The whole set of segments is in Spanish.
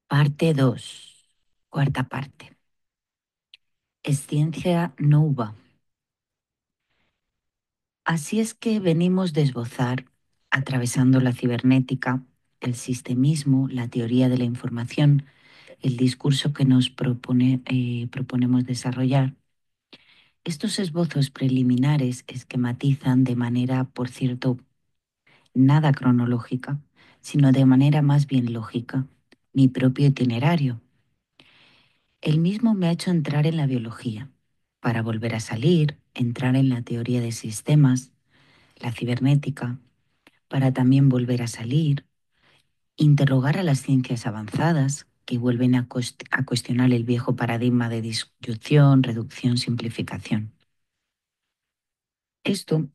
Parte 2, cuarta parte. Esciencia nova. Así es que venimos de esbozar, atravesando la cibernética, el sistemismo, la teoría de la información, el discurso que nos proponemos desarrollar. Estos esbozos preliminares esquematizan de manera, por cierto, nada cronológica, sino de manera más bien lógica, mi propio itinerario. Él mismo me ha hecho entrar en la biología, para volver a salir, entrar en la teoría de sistemas, la cibernética, para también volver a salir, interrogar a las ciencias avanzadas, que vuelven a cuestionar el viejo paradigma de disyunción, reducción, simplificación. Esto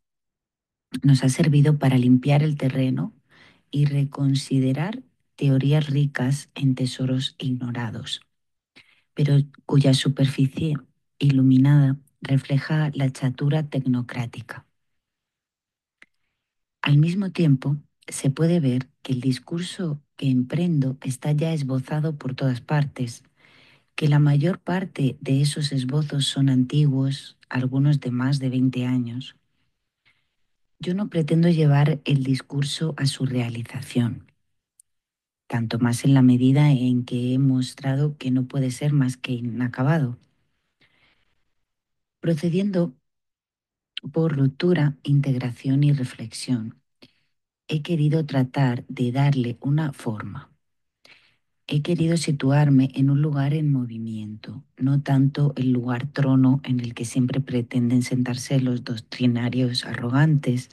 nos ha servido para limpiar el terreno y reconsiderar teorías ricas en tesoros ignorados, pero cuya superficie iluminada refleja la chatura tecnocrática. Al mismo tiempo, se puede ver que el discurso que emprendo está ya esbozado por todas partes, que la mayor parte de esos esbozos son antiguos, algunos de más de 20 años. Yo no pretendo llevar el discurso a su realización, tanto más en la medida en que he mostrado que no puede ser más que inacabado, procediendo por ruptura, integración y reflexión. He querido tratar de darle una forma. He querido situarme en un lugar en movimiento, no tanto el lugar trono en el que siempre pretenden sentarse los doctrinarios arrogantes,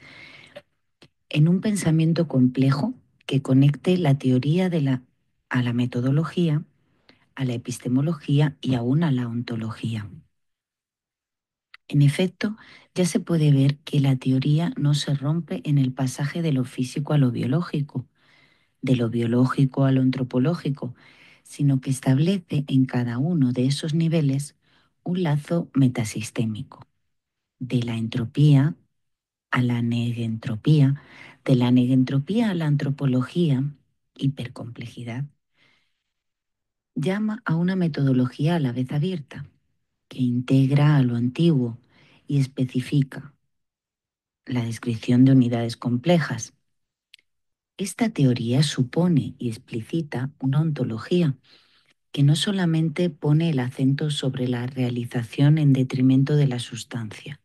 en un pensamiento complejo que conecte la teoría a la metodología, a la epistemología y aún a la ontología. En efecto, ya se puede ver que la teoría no se rompe en el pasaje de lo físico a lo biológico, de lo biológico a lo antropológico, sino que establece en cada uno de esos niveles un lazo metasistémico, de la entropía a la negentropía, de la negentropía a la antropología, hipercomplejidad. Llama a una metodología a la vez abierta, que integra a lo antiguo y especifica la descripción de unidades complejas. Esta teoría supone y explicita una ontología que no solamente pone el acento sobre la realización en detrimento de la sustancia,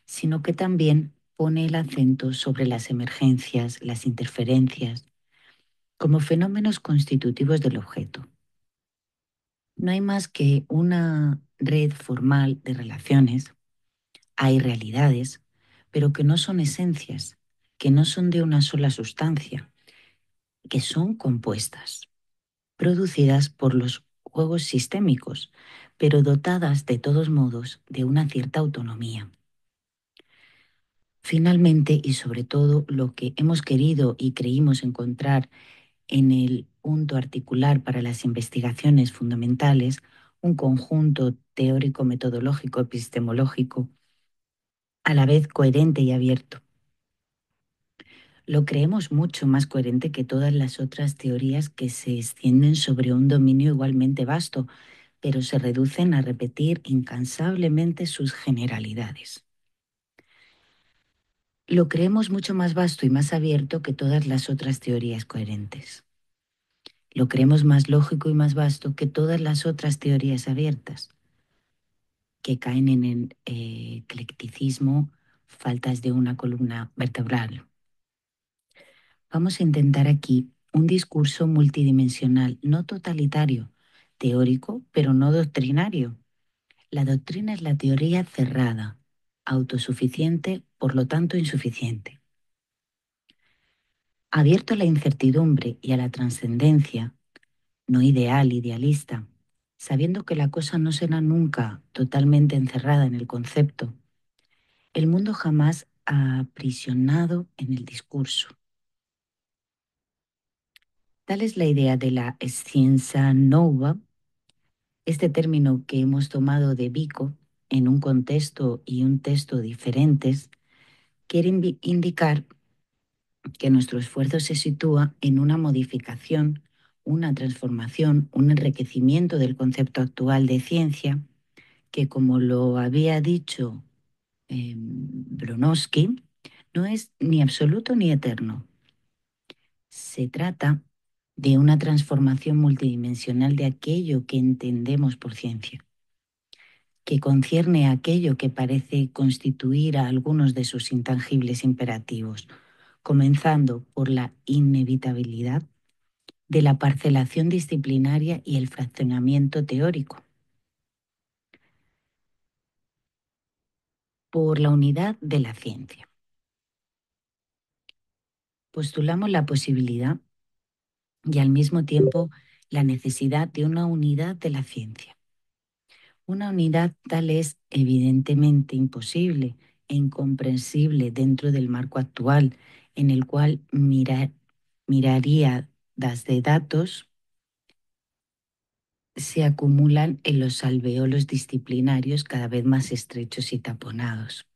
sino que también pone el acento sobre las emergencias, las interferencias, como fenómenos constitutivos del objeto. No hay más que una red formal de relaciones, hay realidades, pero que no son esencias, que no son de una sola sustancia, que son compuestas, producidas por los juegos sistémicos, pero dotadas de todos modos de una cierta autonomía. Finalmente, y sobre todo, lo que hemos querido y creímos encontrar en el punto articular para las investigaciones fundamentales, un conjunto teórico-metodológico epistemológico, a la vez coherente y abierto. Lo creemos mucho más coherente que todas las otras teorías que se extienden sobre un dominio igualmente vasto, pero se reducen a repetir incansablemente sus generalidades. Lo creemos mucho más vasto y más abierto que todas las otras teorías coherentes. Lo creemos más lógico y más vasto que todas las otras teorías abiertas, que caen en el eclecticismo, faltas de una columna vertebral. Vamos a intentar aquí un discurso multidimensional, no totalitario, teórico, pero no doctrinario. La doctrina es la teoría cerrada, autosuficiente, por lo tanto insuficiente. Abierto a la incertidumbre y a la trascendencia, no ideal, idealista, sabiendo que la cosa no será nunca totalmente encerrada en el concepto, el mundo jamás ha aprisionado en el discurso. Tal es la idea de la scienza nova, este término que hemos tomado de Vico en un contexto y un texto diferentes, quiere indicar que nuestro esfuerzo se sitúa en una modificación una transformación, un enriquecimiento del concepto actual de ciencia, que como lo había dicho Bronowski, no es ni absoluto ni eterno. Se trata de una transformación multidimensional de aquello que entendemos por ciencia, que concierne a aquello que parece constituir a algunos de sus intangibles imperativos, comenzando por la inevitabilidad de la parcelación disciplinaria y el fraccionamiento teórico, por la unidad de la ciencia. Postulamos la posibilidad y al mismo tiempo la necesidad de una unidad de la ciencia. Una unidad tal es evidentemente imposible e incomprensible dentro del marco actual en el cual miraría de datos se acumulan en los alveolos disciplinarios cada vez más estrechos y taponados.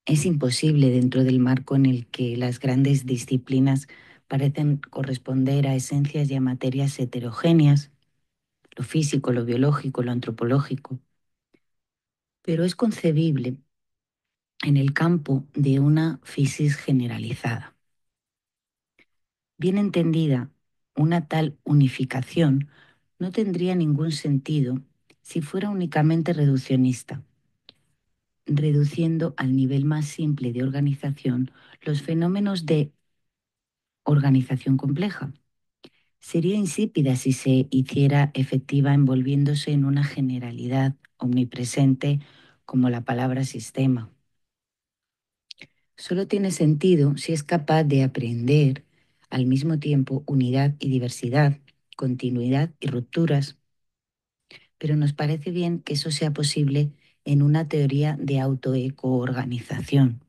Es imposible dentro del marco en el que las grandes disciplinas parecen corresponder a esencias y a materias heterogéneas, lo físico, lo biológico, lo antropológico, pero es concebible en el campo de una fisis generalizada. Bien entendida, una tal unificación no tendría ningún sentido si fuera únicamente reduccionista, reduciendo al nivel más simple de organización los fenómenos de organización compleja. Sería insípida si se hiciera efectiva envolviéndose en una generalidad omnipresente como la palabra sistema. Solo tiene sentido si es capaz de aprender al mismo tiempo unidad y diversidad, continuidad y rupturas, pero nos parece bien que eso sea posible en una teoría de autoecoorganización,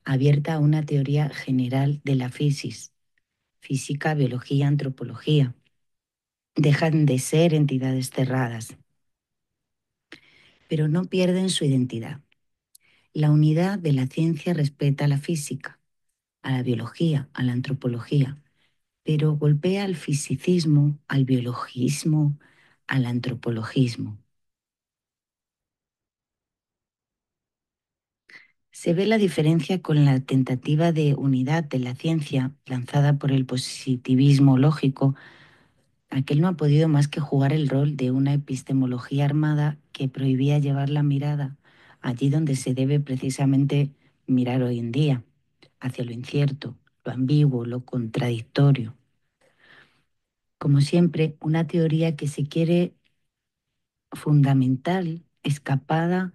abierta a una teoría general de la física, biología, antropología. Dejan de ser entidades cerradas, pero no pierden su identidad. La unidad de la ciencia respeta a la física, a la biología, a la antropología, pero golpea al fisicismo, al biologismo, al antropologismo. Se ve la diferencia con la tentativa de unidad de la ciencia lanzada por el positivismo lógico. Aquel no ha podido más que jugar el rol de una epistemología armada que prohibía llevar la mirada allí donde se debe precisamente mirar hoy en día, hacia lo incierto, lo ambiguo, lo contradictorio. Como siempre, una teoría que se quiere fundamental, escapada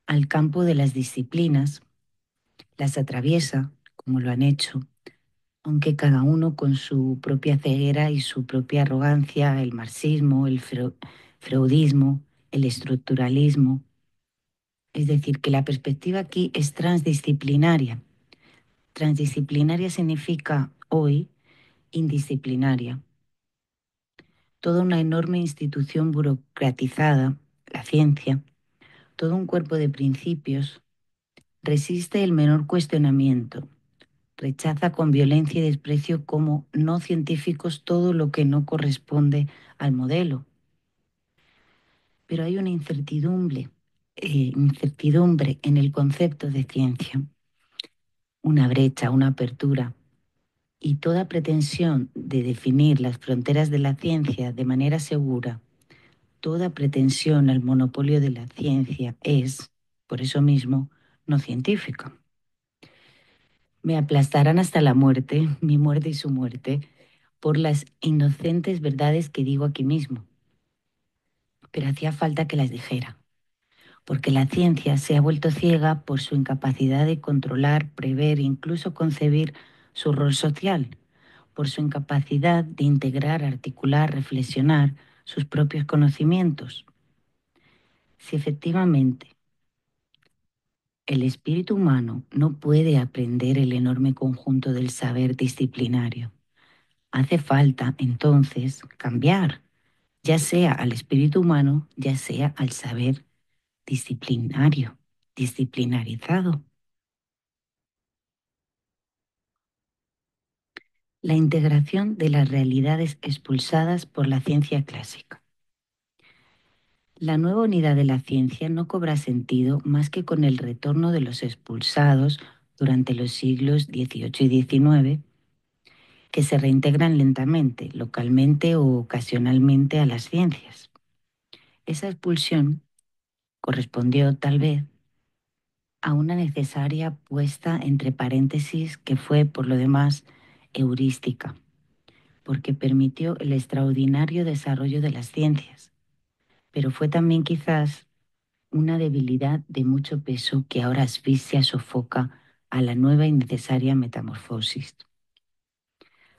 al campo de las disciplinas, las atraviesa, como lo han hecho, aunque cada uno con su propia ceguera y su propia arrogancia, el marxismo, el freudismo, el estructuralismo. Es decir, que la perspectiva aquí es transdisciplinaria. Transdisciplinaria significa hoy indisciplinaria. Toda una enorme institución burocratizada, la ciencia, todo un cuerpo de principios, resiste el menor cuestionamiento, rechaza con violencia y desprecio como no científicos todo lo que no corresponde al modelo. Pero hay una incertidumbre en el concepto de ciencia, una brecha, una apertura, y toda pretensión de definir las fronteras de la ciencia de manera segura, toda pretensión al monopolio de la ciencia es, por eso mismo, no científica. Me aplastarán hasta la muerte, mi muerte y su muerte, por las inocentes verdades que digo aquí mismo. Pero hacía falta que las dijera, porque la ciencia se ha vuelto ciega por su incapacidad de controlar, prever e incluso concebir su rol social, por su incapacidad de integrar, articular, reflexionar sus propios conocimientos. Si efectivamente el espíritu humano no puede aprender el enorme conjunto del saber disciplinario, hace falta entonces cambiar, ya sea al espíritu humano, ya sea al saber disciplinario, disciplinarizado. La integración de las realidades expulsadas por la ciencia clásica. La nueva unidad de la ciencia no cobra sentido más que con el retorno de los expulsados durante los siglos XVIII y XIX, que se reintegran lentamente, localmente o ocasionalmente a las ciencias. Esa expulsión correspondió tal vez a una necesaria puesta entre paréntesis que fue, por lo demás, heurística, porque permitió el extraordinario desarrollo de las ciencias, pero fue también quizás una debilidad de mucho peso que ahora asfixia, sofoca a la nueva y necesaria metamorfosis.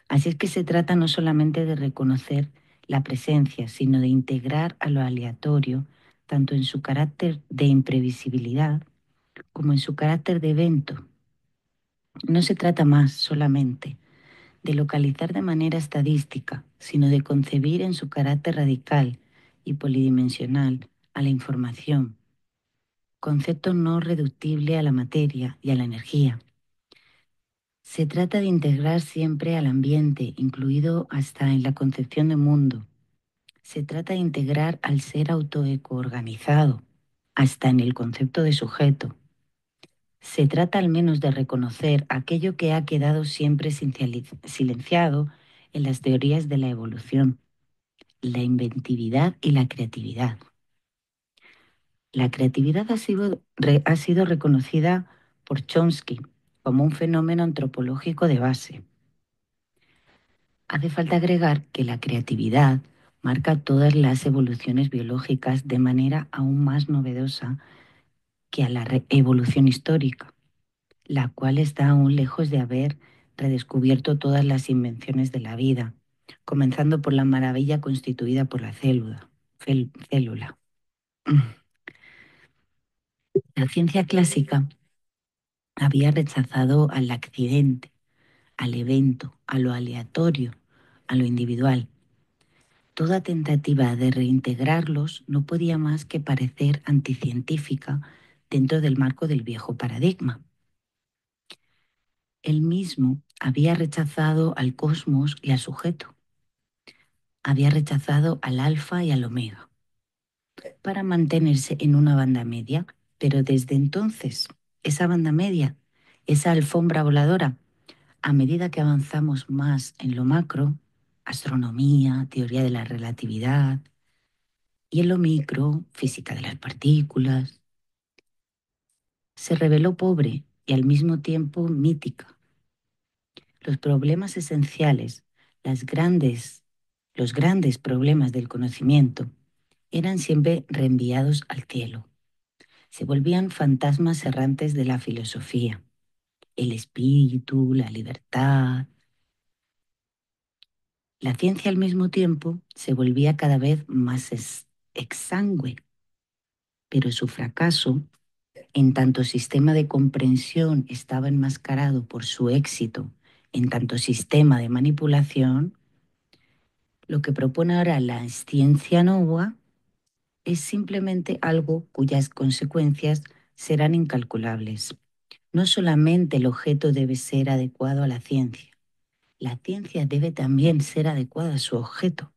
Así es que se trata no solamente de reconocer la presencia, sino de integrar a lo aleatorio, tanto en su carácter de imprevisibilidad como en su carácter de evento. No se trata más solamente de localizar de manera estadística, sino de concebir en su carácter radical y polidimensional a la información, concepto no reductible a la materia y a la energía. Se trata de integrar siempre al ambiente, incluido hasta en la concepción de mundo. Se trata de integrar al ser autoecoorganizado, hasta en el concepto de sujeto. Se trata al menos de reconocer aquello que ha quedado siempre silenciado en las teorías de la evolución, la inventividad y la creatividad. La creatividad ha sido reconocida por Chomsky como un fenómeno antropológico de base. Hace falta agregar que la creatividad marca todas las evoluciones biológicas de manera aún más novedosa que a la evolución histórica, la cual está aún lejos de haber redescubierto todas las invenciones de la vida, comenzando por la maravilla constituida por la célula. La ciencia clásica había rechazado al accidente, al evento, a lo aleatorio, a lo individual. Toda tentativa de reintegrarlos no podía más que parecer anticientífica dentro del marco del viejo paradigma. Él mismo había rechazado al cosmos y al sujeto. Había rechazado al alfa y al omega para mantenerse en una banda media, pero desde entonces, esa banda media, esa alfombra voladora, a medida que avanzamos más en lo macro, astronomía, teoría de la relatividad, y en lo micro, física de las partículas, se reveló pobre y al mismo tiempo mítica. Los problemas esenciales, los grandes problemas del conocimiento, eran siempre reenviados al cielo. Se volvían fantasmas errantes de la filosofía, el espíritu, la libertad. La ciencia al mismo tiempo se volvía cada vez más exangüe, pero su fracaso, en tanto sistema de comprensión estaba enmascarado por su éxito, en tanto sistema de manipulación, lo que propone ahora la ciencia nova es simplemente algo cuyas consecuencias serán incalculables. No solamente el objeto debe ser adecuado a la ciencia debe también ser adecuada a su objeto.